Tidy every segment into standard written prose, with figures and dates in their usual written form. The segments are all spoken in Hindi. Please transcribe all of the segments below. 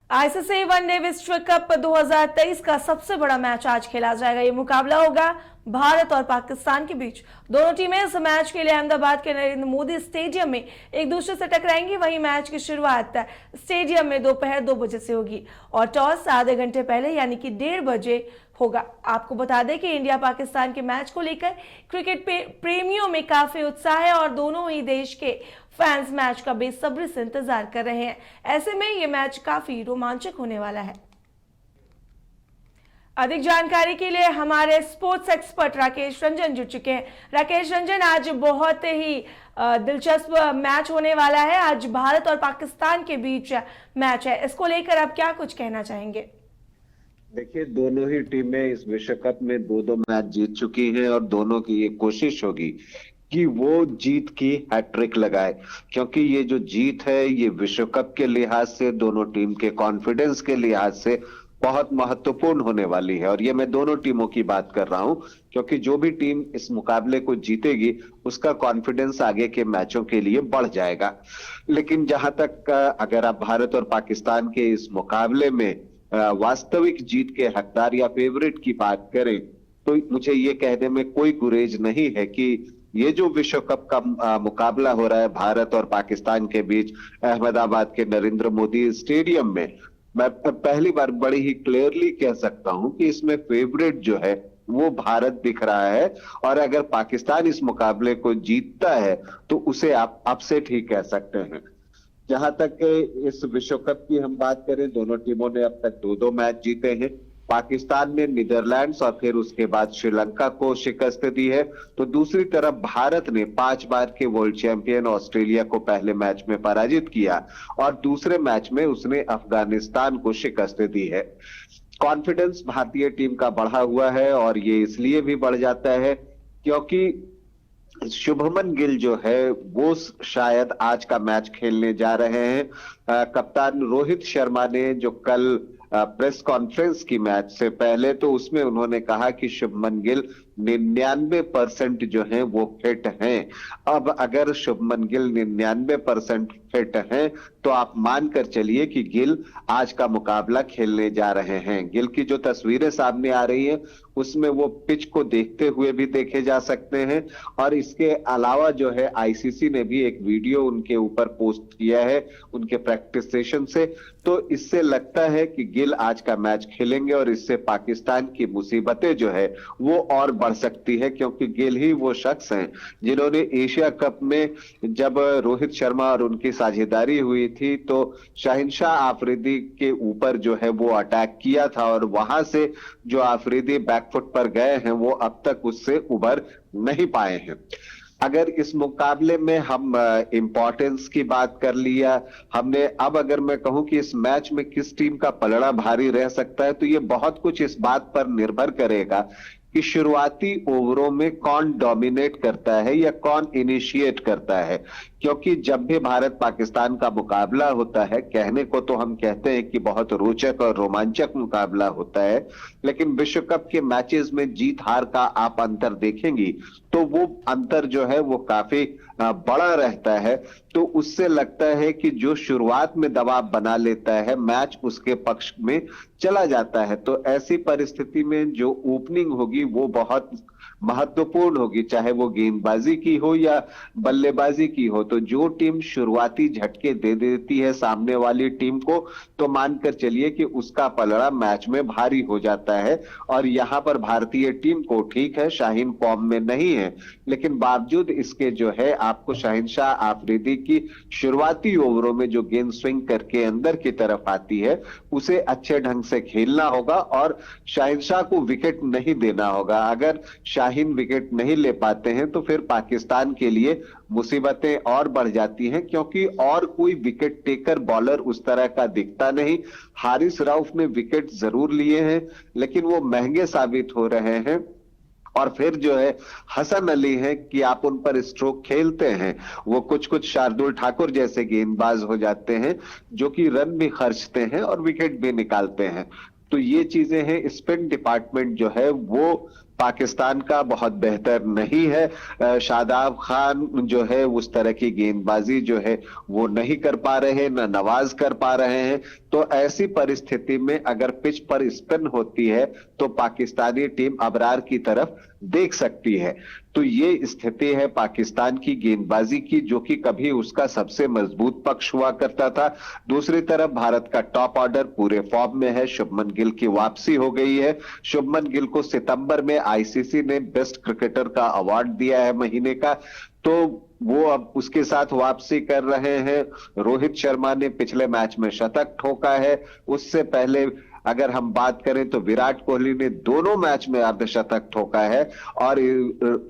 आईसीसी वनडे विश्व कप 2023 का सबसे बड़ा मैच आज खेला जाएगा। ये मुकाबला होगा भारत और पाकिस्तान के बीच। दोनों टीमें इस मैच के लिए अहमदाबाद के नरेंद्र मोदी स्टेडियम में एक दूसरे से टकराएंगी। वहीं मैच की शुरुआत स्टेडियम में दोपहर 2 बजे से होगी और टॉस आधे घंटे पहले यानी कि 1:30 बजे होगा। आपको बता दें कि इंडिया पाकिस्तान के मैच को लेकर क्रिकेट प्रेमियों में काफी उत्साह है और दोनों ही देश के फैंस मैच का बेसब्री से इंतजार कर रहे हैं। ऐसे में ये मैच काफी रोमांचक होने वाला है। अधिक जानकारी के लिए हमारे स्पोर्ट्स एक्सपर्ट राकेश रंजन जुड़ चुके हैं। राकेश रंजन, आज बहुत ही दिलचस्प मैच होने वाला है। आज भारत और पाकिस्तान के बीच मैच है, इसको लेकर आप क्या कुछ कहना चाहेंगे? देखिए, दोनों ही टीमें इस विश्व कप में दो दो मैच जीत चुकी हैं और दोनों की ये कोशिश होगी कि वो जीत की हैट्रिक लगाए, क्योंकि ये जो जीत है ये विश्व कप के लिहाज से, दोनों टीम के कॉन्फिडेंस के लिहाज से बहुत महत्वपूर्ण होने वाली है। और ये मैं दोनों टीमों की बात कर रहा हूं, क्योंकि जो भी टीम इस मुकाबले को जीतेगी उसका कॉन्फिडेंस आगे के मैचों के लिए बढ़ जाएगा। लेकिन जहां तक अगर आप भारत और पाकिस्तान के इस मुकाबले में वास्तविक जीत के हकदार या फेवरेट की बात करें, तो मुझे ये कहने में कोई गुरेज नहीं है कि ये जो विश्व कप का मुकाबला हो रहा है भारत और पाकिस्तान के बीच अहमदाबाद के नरेंद्र मोदी स्टेडियम में, मैं पहली बार बड़ी ही क्लियरली कह सकता हूं कि इसमें फेवरेट जो है वो भारत दिख रहा है। और अगर पाकिस्तान इस मुकाबले को जीतता है तो उसे आप अपसेट ही कह सकते हैं। जहां तक इस विश्व कप की हम बात करें, दोनों टीमों ने अब तक दो दो मैच जीते हैं। पाकिस्तान ने नीदरलैंड्स और फिर उसके बाद श्रीलंका को शिकस्त दी है, तो दूसरी तरफ भारत ने 5 बार के वर्ल्ड चैंपियन ऑस्ट्रेलिया को पहले मैच में पराजित किया और दूसरे मैच में उसने अफगानिस्तान को शिकस्त दी है। कॉन्फिडेंस भारतीय टीम का बढ़ा हुआ है और ये इसलिए भी बढ़ जाता है क्योंकि शुभमन गिल जो है वो शायद आज का मैच खेलने जा रहे हैं। कप्तान रोहित शर्मा ने जो कल प्रेस कॉन्फ्रेंस की मैच से पहले, तो उसमें उन्होंने कहा कि शुभमन गिल 99% जो है वो फिट हैं। अब अगर शुभमन गिल 99% फिट हैं तो आप मानकर चलिए कि गिल आज का मुकाबला खेलने जा रहे हैं। गिल की जो तस्वीरें सामने आ रही है उसमें वो पिच को देखते हुए भी देखे जा सकते हैं और इसके अलावा जो है आईसीसी ने भी एक वीडियो उनके ऊपर पोस्ट किया है उनके प्रैक्टिस सेशन से। तो इससे लगता है कि गिल आज का मैच खेलेंगे और इससे पाकिस्तान की मुसीबतें जो है वो और बढ़ सकती है, क्योंकि गिल ही वो शख्स हैं जिन्होंने एशिया कप में जब रोहित शर्मा और उनकी साझेदारी हुई थी तो शाहिनशाह आफरीदी के ऊपर जो है वो अटैक किया था और वहां से जो आफरीदी बैकफुट पर गए हैं वो अब तक उससे उबर नहीं पाए हैं। अगर इस मुकाबले में हम इंपॉर्टेंस की बात कर लिया हमने, अब अगर मैं कहूं कि इस मैच में किस टीम का पलड़ा भारी रह सकता है, तो ये बहुत कुछ इस बात पर निर्भर करेगा कि शुरुआती ओवरों में कौन डोमिनेट करता है या कौन इनिशिएट करता है। क्योंकि जब भी भारत पाकिस्तान का मुकाबला होता है, कहने को तो हम कहते हैं कि बहुत रोचक और रोमांचक मुकाबला होता है, लेकिन विश्व कप के मैचेस में जीत हार का आप अंतर देखेंगी तो वो अंतर जो है वो काफी बड़ा रहता है। तो उससे लगता है कि जो शुरुआत में दबाव बना लेता है मैच उसके पक्ष में चला जाता है। तो ऐसी परिस्थिति में जो ओपनिंग होगी वो बहुत महत्वपूर्ण होगी, चाहे वो गेंदबाजी की हो या बल्लेबाजी की हो। तो जो टीम शुरुआती झटके दे देती है सामने वाली टीम को, तो मानकर चलिए कि उसका पलड़ा मैच में भारी हो जाता है। और यहां पर भारतीय टीम को, ठीक है शाहीन फॉर्म में नहीं है, लेकिन बावजूद इसके जो है आपको शाहिनशाह आफरीदी की शुरुआती ओवरों में जो गेंद स्विंग करके अंदर की तरफ आती है उसे अच्छे ढंग से खेलना होगा और शाहिनशाह को विकेट नहीं देना होगा। अगर शाहीन विकेट नहीं ले पाते हैं तो फिर पाकिस्तान के लिए मुसीबतें और बढ़ जाती हैं, क्योंकि और कोई विकेट टेकर बॉलर उस तरह का दिखता नहीं। हारिस रऊफ ने विकेट जरूर लिए हैं लेकिन वो महंगे साबित हो रहे हैं। और फिर जो है हसन अली है कि आप उन पर स्ट्रोक खेलते हैं, वो कुछ कुछ शार्दुल ठाकुर जैसे गेंदबाज हो जाते हैं जो कि रन भी खर्चते हैं और विकेट भी निकालते हैं। तो ये चीजें हैं, स्पिन डिपार्टमेंट जो है वो पाकिस्तान का बहुत बेहतर नहीं है। शादाब खान जो है उस तरह की गेंदबाजी जो है वो नहीं कर पा रहे, ना नवाज कर पा रहे हैं। तो ऐसी परिस्थिति में अगर पिच पर स्पिन होती है तो पाकिस्तानी टीम अबरार की तरफ देख सकती है। तो ये स्थिति है पाकिस्तान की गेंदबाजी की, जो कि कभी उसका सबसे मजबूत पक्ष हुआ करता था। दूसरी तरफ भारत का टॉप ऑर्डर पूरे फॉर्म में है। शुभमन गिल की वापसी हो गई है। शुभमन गिल को सितंबर में आईसीसी ने बेस्ट क्रिकेटर का अवार्ड दिया है महीने का, तो वो अब उसके साथ वापसी कर रहे हैं। रोहित शर्मा ने पिछले मैच में शतक ठोका है। उससे पहले अगर हम बात करें तो विराट कोहली ने दोनों मैच में अर्धशतक ठोका है और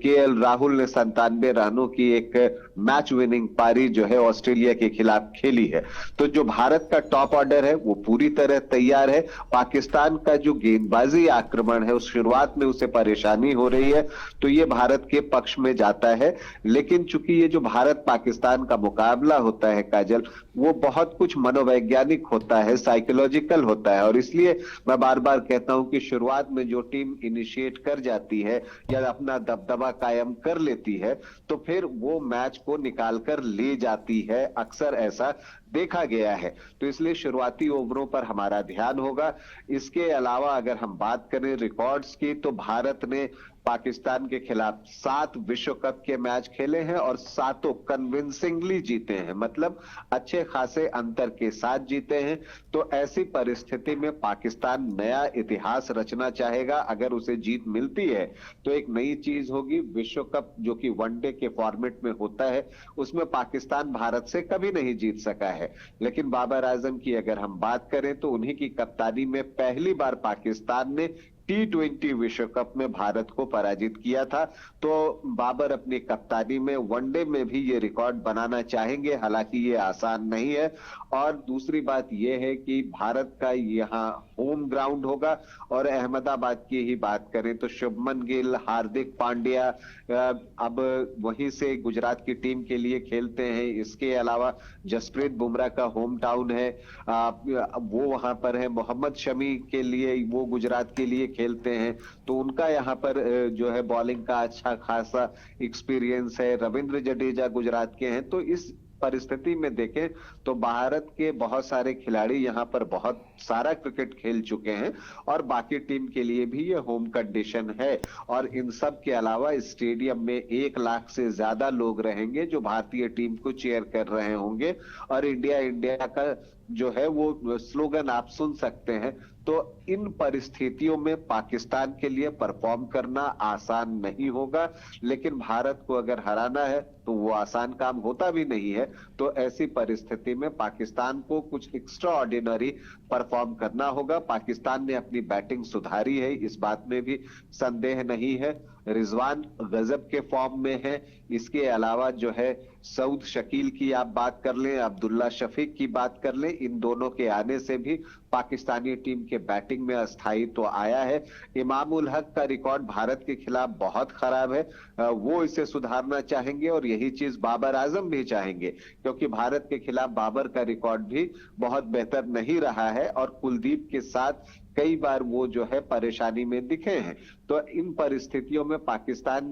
केएल राहुल ने 97 रनों की एक मैच विनिंग पारी जो है ऑस्ट्रेलिया के खिलाफ खेली है। तो जो भारत का टॉप ऑर्डर है वो पूरी तरह तैयार है। पाकिस्तान का जो गेंदबाजी आक्रमण है उस शुरुआत में उसे परेशानी हो रही है, तो ये भारत के पक्ष में जाता है। लेकिन चूंकि ये जो भारत पाकिस्तान का मुकाबला होता है काजल, वो बहुत कुछ मनोवैज्ञानिक होता है, साइकोलॉजिकल होता है, और इसलिए मैं बार बार कहता हूं कि शुरुआत में जो टीम इनिशिएट कर जाती है या अपना दबदबा कायम कर लेती है तो फिर वो मैच को निकाल कर ले जाती है। अक्सर ऐसा देखा गया है। तो इसलिए शुरुआती ओवरों पर हमारा ध्यान होगा। इसके अलावा अगर हम बात करें रिकॉर्ड्स की, तो भारत ने पाकिस्तान के खिलाफ 7 विश्व कप के मैच खेले हैं और 7 कन्विंसिंगली जीते हैं, मतलब अच्छे खासे अंतर के साथ जीते हैं। तो ऐसी परिस्थिति में पाकिस्तान नया इतिहास रचना चाहेगा। अगर उसे जीत मिलती है तो एक नई चीज होगी। विश्व कप जो कि वनडे के फॉर्मेट में होता है उसमें पाकिस्तान भारत से कभी नहीं जीत सका है। लेकिन बाबर आजम की अगर हम बात करें तो उन्हीं की कप्तानी में पहली बार पाकिस्तान ने T20 विश्व कप में भारत को पराजित किया था। तो बाबर अपनी कप्तानी में वनडे में भी ये रिकॉर्ड बनाना चाहेंगे, हालांकि ये आसान नहीं है। और दूसरी बात यह है कि भारत का यहाँ होम ग्राउंड होगा और अहमदाबाद की ही बात करें तो शुभमन गिल, हार्दिक पांड्या अब वहीं से गुजरात की टीम के लिए खेलते हैं। इसके अलावा जसप्रीत बुमराह का होम टाउन है, वो वहां पर है। मोहम्मद शमी के लिए वो गुजरात के लिए खेलते हैं, तो उनका यहाँ पर जो है बॉलिंग का अच्छा खासा एक्सपीरियंस है। रविंद्र जडेजा गुजरात के हैं। तो इस परिस्थिति में देखें तो भारत के बहुत सारे खिलाड़ी यहाँ पर बहुत सारा क्रिकेट खेल चुके हैं और बाकी टीम के लिए भी ये होम कंडीशन है। और इन सब के अलावा स्टेडियम में 1 लाख से ज्यादा लोग रहेंगे जो भारतीय टीम को चीयर कर रहे होंगे और इंडिया इंडिया का जो है वो स्लोगन आप सुन सकते हैं। तो इन परिस्थितियों में पाकिस्तान के लिए परफॉर्म करना आसान नहीं होगा, लेकिन भारत को अगर हराना है तो वो आसान काम होता भी नहीं है। तो ऐसी परिस्थिति में पाकिस्तान को कुछ एक्स्ट्रा ऑर्डिनरी परफॉर्म करना होगा। पाकिस्तान ने अपनी बैटिंग सुधारी है, इस बात में भी संदेह नहीं है। रिजवान गजब के फॉर्म में है। इसके अलावा जो है सऊद शकील की आप बात कर लें, अब्दुल्ला शफीक की बात कर लें, इन दोनों के आने से भी पाकिस्तानी टीम के बैटिंग में अस्थायित्व तो आया है। इमाम उल हक का रिकॉर्ड भारत के खिलाफ बहुत खराब है, वो इसे सुधारना चाहेंगे और यही चीज बाबर आजम भी चाहेंगे, क्योंकि भारत के खिलाफ बाबर का रिकॉर्ड भी बहुत बेहतर नहीं रहा है और कुलदीप के साथ कई बार वो जो है परेशानी में दिखे हैं। तो इन परिस्थितियों में पाकिस्तान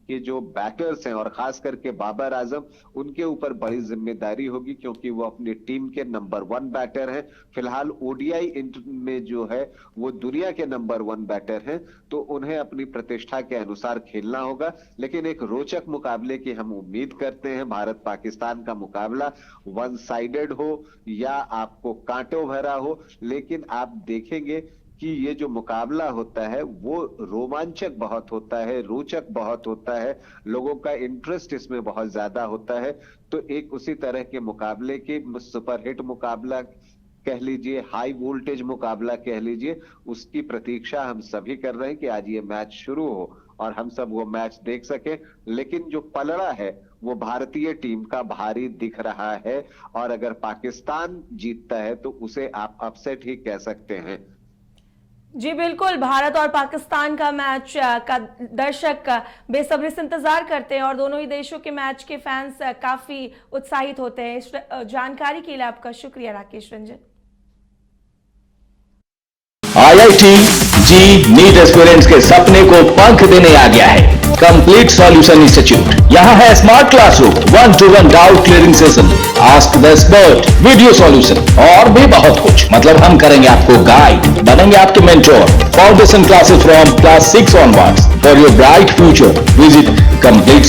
के जो बैटर्स हैं और खास करके बाबर आजम, उनके ऊपर बड़ी जिम्मेदारी होगी, क्योंकि वो अपनी टीम के नंबर 1 बैटर हैं। फिलहाल ओडीआई में जो है वो दुनिया के नंबर 1 बैटर हैं, तो उन्हें अपनी प्रतिष्ठा के अनुसार खेलना होगा। लेकिन एक रोचक मुकाबले की हम उम्मीद करते हैं। भारत पाकिस्तान का मुकाबला वन साइडेड हो या आपको कांटों भरा हो, लेकिन आप देखेंगे कि ये जो मुकाबला होता है वो रोमांचक बहुत होता है, रोचक बहुत होता है, लोगों का इंटरेस्ट इसमें बहुत ज्यादा होता है। तो एक उसी तरह के मुकाबले की सुपरहिट मुकाबला कह लीजिए, हाई वोल्टेज मुकाबला कह लीजिए, उसकी प्रतीक्षा हम सभी कर रहे हैं कि आज ये मैच शुरू हो और हम सब वो मैच देख सके। लेकिन जो पलड़ा है वो भारतीय टीम का भारी दिख रहा है और अगर पाकिस्तान जीतता है तो उसे आप अपसेट ही कह सकते हैं। जी बिल्कुल, भारत और पाकिस्तान का मैच का दर्शक बेसब्री से इंतजार करते हैं और दोनों ही देशों के मैच के फैंस काफी उत्साहित होते हैं। इस जानकारी के लिए आपका शुक्रिया राकेश रंजन। IIT जी नीट एस्पिरेंट्स के सपने को पंख देने आ गया है कंप्लीट सॉल्यूशन इंस्टीट्यूट। यहाँ है smart classroom, 1-to-1 doubt clearing session, ask the expert, video solution और भी बहुत कुछ। मतलब हम करेंगे आपको गाइड, बनेंगे आपके mentor. Foundation classes from class 6 onwards for your bright future. Visit complete